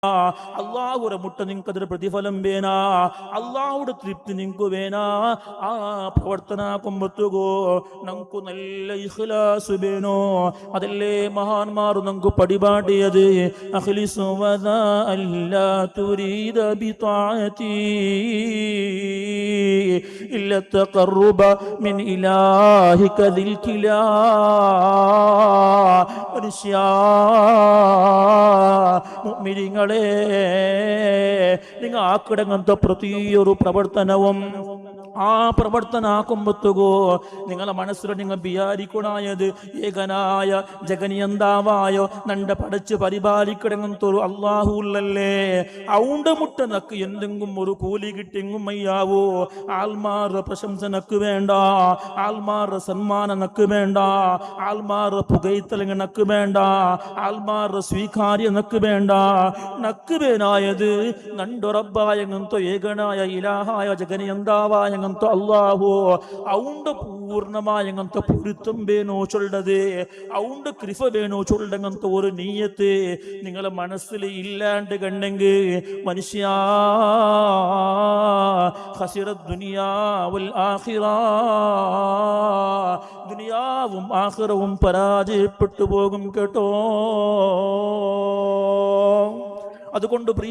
അള്ളാഹുടെ മുട്ട നിങ്ങൾക്ക് അതിന് പ്രതിഫലം വേണാ, അള്ളാഹുടെ തൃപ്തി നിങ്ങൾക്ക് വേണാ. ആ പ്രവർത്തന കൊമ്പത്തുകോ നമുക്ക് നല്ല ഇഖ്ലാസ് വേണോ. അതല്ലേ മഹാന്മാർ നമുക്ക് പടിപാടിയത്, അഖ്ലിസു വദാ അല്ലാ തുരീദ ബിതാഅതി ഇല്ല തഖർറുബ മിൻ ഇലാഹിക ദിൽ കിലാ. മനുഷ്യാ, മുഅ്മിനീങ്ങളെ, നിങ്ങൾ ആക്കിടങ്ങനത്തെ പ്രതിയൊരു പ്രവർത്തനവും ആ പ്രവർത്തനാക്കുമ്പത്തുകോ നിങ്ങളെ മനസ്സിൽ നിങ്ങൾ വിചാരിക്കണായത് ഏകനായ ജഗനിയന്താവായ നണ്ട പടച്ച് പരിപാലിക്കിടങ്ങത്തൊരു അള്ളാഹു ഉള്ളല്ലേ. ഔണ്ട് മുട്ട നക്ക് എന്തെങ്കിലും ഒരു കൂലി കിട്ടിയെങ്കും മയ്യാവോ. ആൾമാരുടെ പ്രശംസ നക്ക് വേണ്ട, ആൾമാരുടെ സന്മാനം നക്ക് വേണ്ട, ആൾമാരുടെ പുകയ്ത്തലങ്ങ നക്ക് വേണ്ട, ആൾമാരുടെ സ്വീകാര്യ നക്ക് വേണ്ട. നക്ക് വേനായത് നണ്ടൊറബ്ബായങ്ങന്തോ ഏകനായ ഇലാഹായ ജഗനിയന്താവായ അള്ളാഹു ഔണ്ട് പൂർണ്ണമായങ്ങനത്ത പൊരുത്തം വേണോ ചൊല്ലത്, ഔണ്ട് കൃപ വേണോ ചൊല്ലങ്ങനത്തെ ഒരു നീയത്ത് നിങ്ങളെ മനസ്സിൽ ഇല്ലാണ്ട് കണ്ടെങ്കിൽ മനുഷ്യ ഖസിറത് ദുനിയാ വൽ ആഖിറ, ദുനിയാവും ആഖിറവും പരാജയപ്പെട്ടു പോകും കേട്ടോ. അതുകൊണ്ട് പ്രിയ